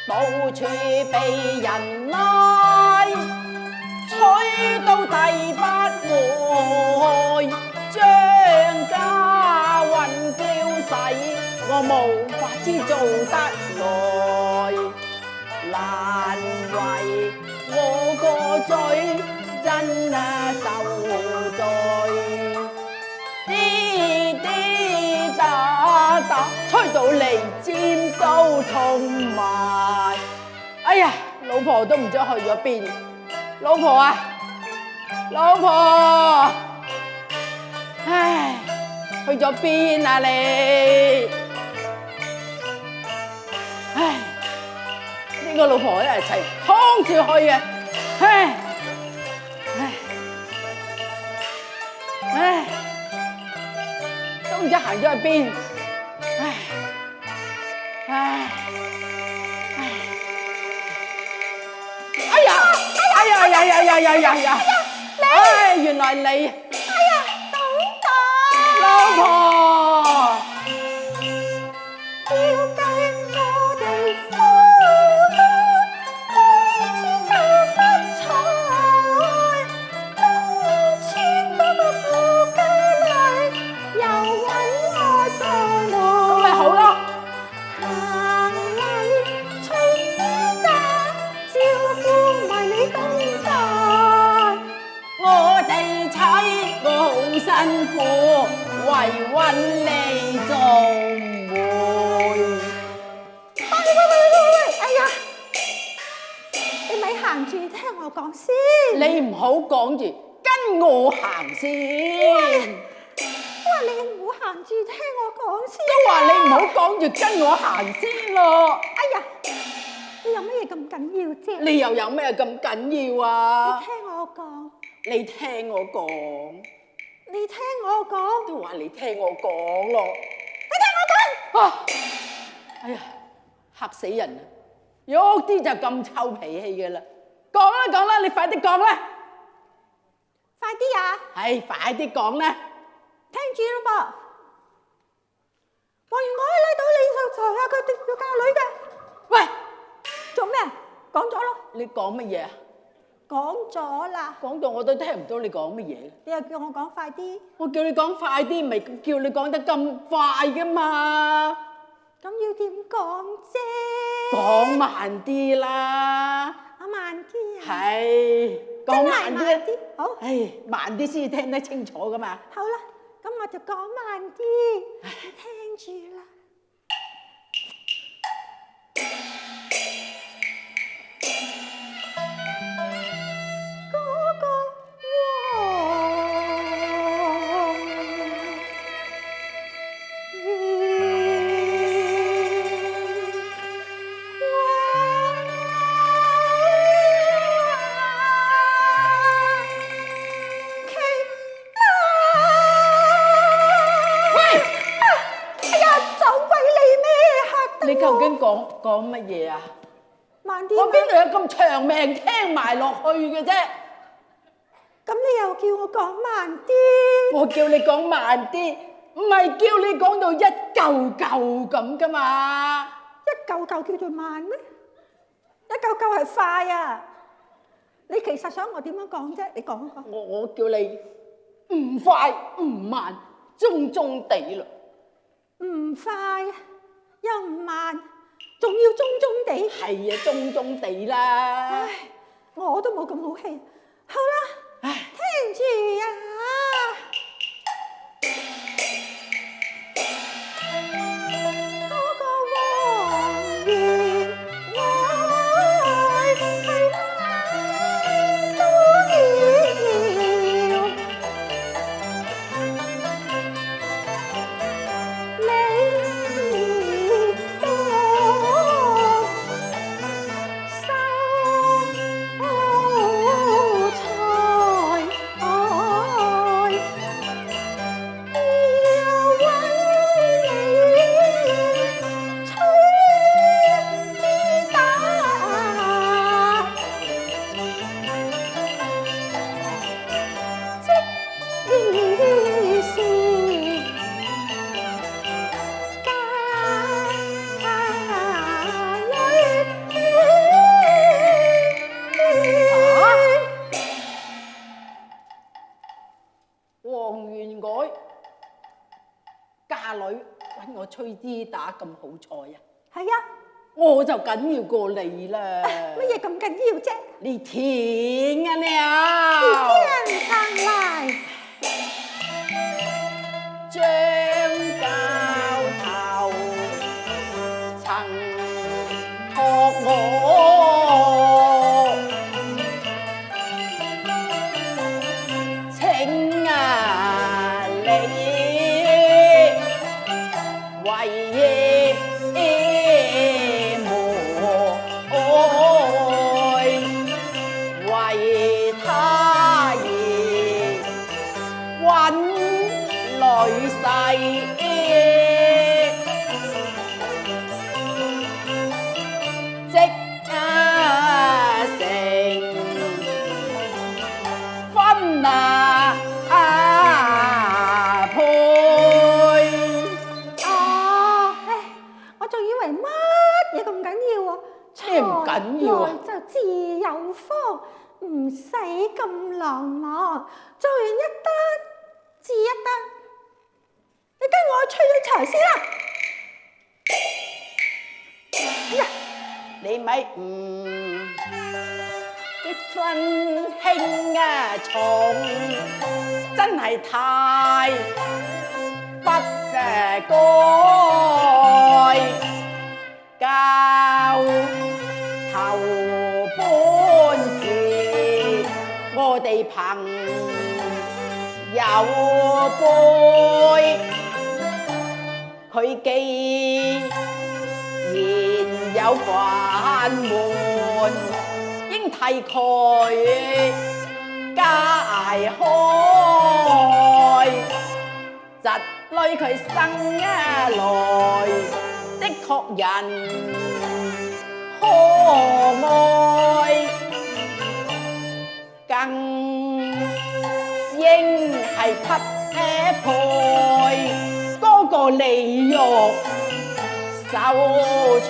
到處被人拉，吹到第八回，張家運叫使，我無法之做得來，難為我個嘴真受罪，滴滴答答吹到脷尖都痛埋。哎呀，老婆都唔知去咗邊。老婆啊，老婆，唉，去咗邊啊你？唉，呢個老婆一齊劏住去啊！唉，唉，唉，都唔知行咗去邊。唉，唉，唉，哎呀！哎呀呀呀呀呀呀呀！哎，原來你！哎呀，等等！老婆，要計我哋夫妻似茶不才，東村嗰個富家女又揾我做奴，咁咪好咯。行禮隨意打，照顧埋你咁大。我哋妻我好辛苦，為揾你做媒。喂！哎呀，你咪行住聽我講先。你唔好講住，跟我行先。我話你唔好行住聽我講先。都話你唔好講住，跟我行先咯。哎呀，你有乜嘢咁緊要啫？你又有咩咁緊要啊？你聽我講。你聽我講。你聽我講。都話你聽我講咯。你聽我講。啊！哎呀，嚇死人啊！喐啲就咁臭脾氣嘅啦。講啦，你快啲講啦。快啲啊！係，快啲講啦。聽住咯噃。話我喺度你就財啊，佢要嫁女嘅。喂，做咩？講咗咯。你講乜嘢啊？講咗啦。講到我都聽唔到你講乜嘢。你又叫我講快啲。我叫你講快啲，唔係叫你講得咁快噶嘛。咁要點講啫？講慢啲啦。啊，慢啲啊。係，講慢啲。好。唉，慢啲先聽得清楚噶嘛。好啦，咁我就講慢啲，你聽住啦。嗰個你究竟講乜嘢啊？慢啲。我邊度有咁長命聽埋落去嘅啫？咁你又叫我講慢啲？我叫你講慢啲，唔係叫你講到一嚿嚿咁噶嘛？一嚿嚿叫做慢咩？一嚿嚿係快啊！你其實想我點樣講啫？你講講。我叫你唔快唔慢，中中地啦。唔快又唔慢，仲要中中地。係啊，中中地啦。唉，我都冇咁好氣。好啦，聽住啊！嗰個王爺愛係乜都要，你當收財。吹支打咁好彩啊？係啊，我就緊要過你啦。乜嘢咁緊要啫？你聽啊天了，上來，張教頭曾託我，請啊你為為他而揾女婿，即成婚配。哦，唉，我仲以為乜嘢咁緊要喎？咩唔緊要啊財來就自有福，唔使咁浪漫，做完一單至一單。你跟我去吹咗財先啦。哎呀，你咪啲分輕啊重，真係太不該教頭本事，我哋朋友輩，佢既然有關門，應替佢解開，窒累佢生來的確人可愛，更應係匹配嗰個利欲秀才，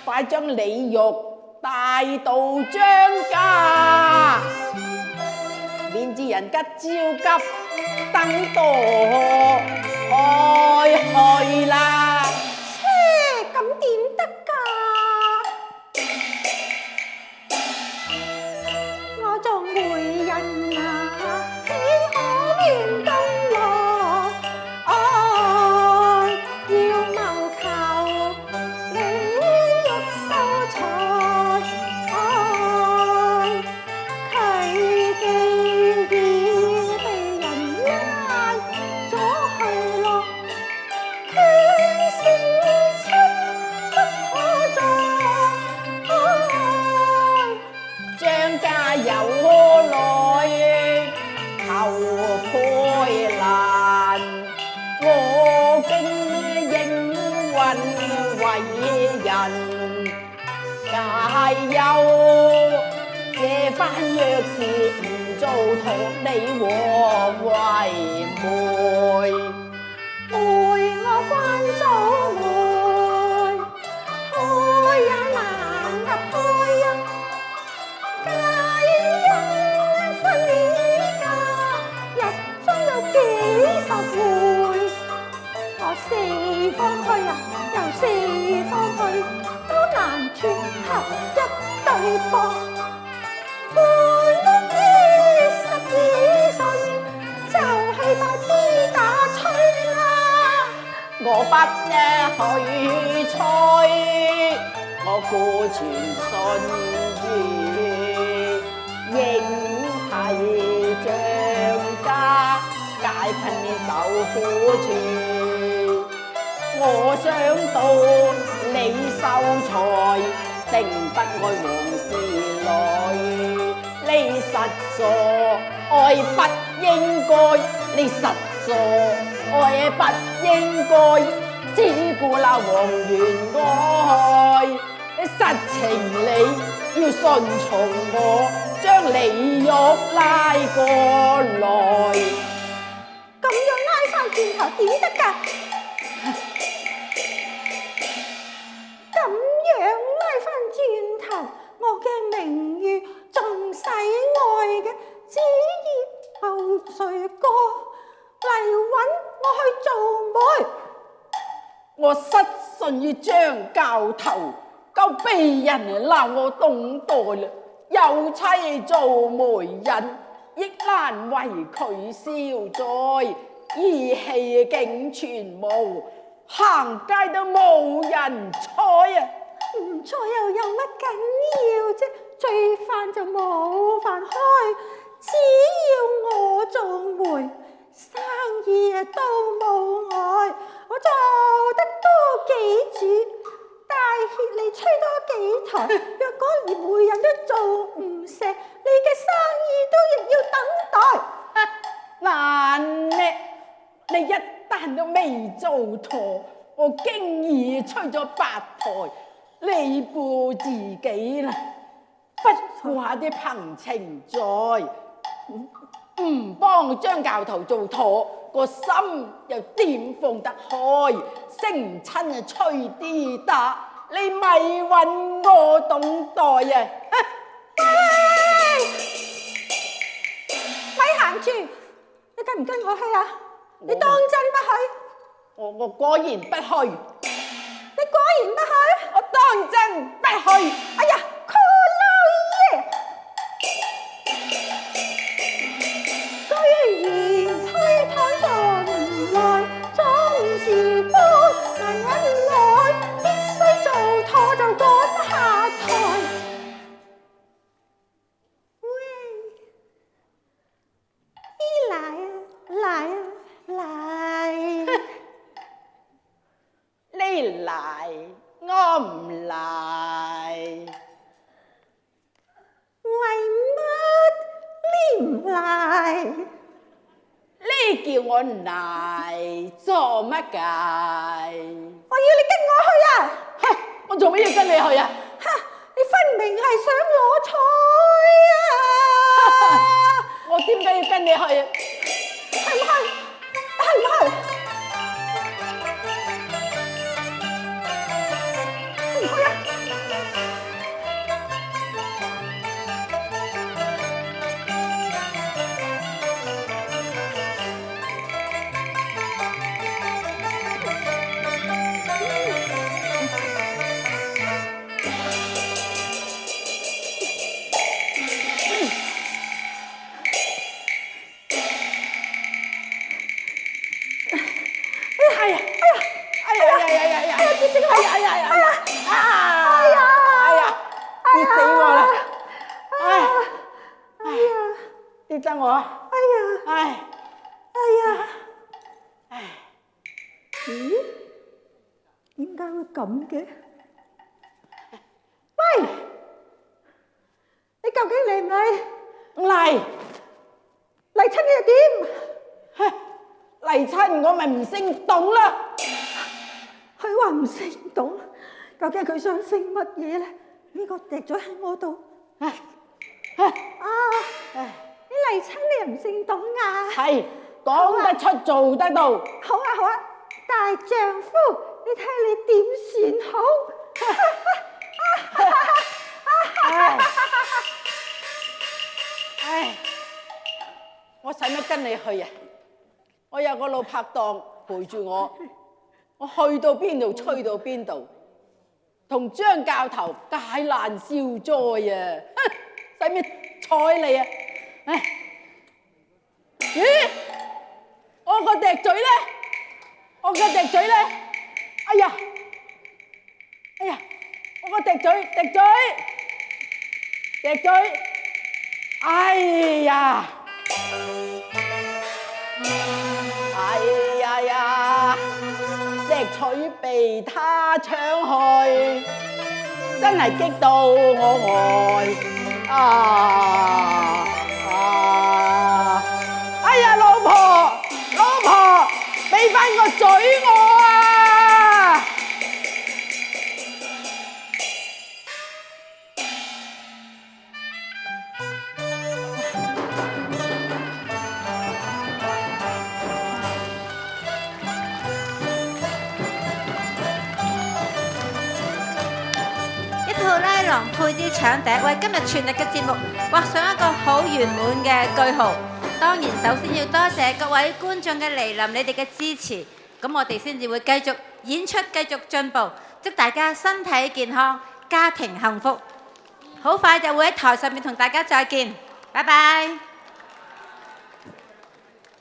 快將李玉帶到張家，免至人家焦急等到開去啦。切，咁點得㗎？我做媒人啊，豈可亂動我？愛要謀求利欲秀才，愛佢既然被人拉咗去咯，權勢出不可再。張家有來求配難，我經應允為人，解憂這番若是唔做同你和為媒。陪我關祖門，開也難入開啊！皆因分離家，日中有幾十回，我四方去啊，又四方去，都難撮合一對膊。伴我22歲，就去把 T 打吹啦！我不去催，我顧全信義，應替張家解噴面受苦處。我想到你秀才，定不愛王氏女，你實在愛不應該，你實在愛不應該，只顧那王元愛，實情你要順從我，將李玉拉過來。咁樣拉翻轉頭點得㗎？咁樣拉翻轉頭，我嘅名譽仲使愛嘅？只葉後誰過嚟揾我去會。我失信於張教頭，夠被人鬧我懂代啦，有妻做媒人，亦難為佢消災，義氣竟全無，行街都冇人睬啊！唔睬又有乜緊要啫？罪犯就冇飯開，只要我做媒，生意都冇礙。我做得多幾主，大協你吹多幾台。若果連媒人都做唔成，你嘅生意都亦要等待。難咩？你一單都未做妥，我經已吹咗8台，你顧自己啦，不顧下啲憑情在，唔幫張教頭做妥，個心又點放得開？成親啊吹啲打，你咪揾我懂代啊！喂，咪行住！你跟唔跟我去啊？你當真不去？我果然不去，你果然不去？我當真不去。哎呀，酷老爺！居然推搪進來，總是不難忍耐，必須做錯就趕下台。喂，你來啊，來啊，來！你嚟，我唔嚟。為乜你唔嚟？你叫我嚟做乜計？我要你跟我去啊！哼，我做乜要跟你去啊？哈！你分明係想攞彩啊！我點解要跟你去啊？係唔係？係唔係？唔去啊！跌死我啦！跌得我！咦？點解會咁嘅？喂！你究竟嚟唔嚟？嚟！嚟親你又點？嚟親我咪唔姓董啦！佢話唔姓董，究竟佢想姓乜嘢咧？呢個滴咗喺我度。你嚟親你又唔姓董啊？係講得出做得到。好啊，大丈夫，你睇你點算好？我使乜跟你去啊？我有個老拍檔陪住我，我去到邊度吹到邊度，同張教頭解難消災啊！使乜睬你啊？咦？我個笛嘴咧？我個笛嘴咧？哎呀！我個笛嘴！哎呀！笛嘴被他搶去，真係激到我呆哎呀，老婆，俾翻個嘴我啊！拉郎配支搶笛，為今日全日嘅節目畫上一個好圓滿嘅句號。當然，首先要多謝各位觀眾嘅蒞臨，你哋嘅支持，咁我哋先至會繼續演出，繼續進步。祝大家身體健康，家庭幸福。好快就會喺台上面同大家再見，拜拜。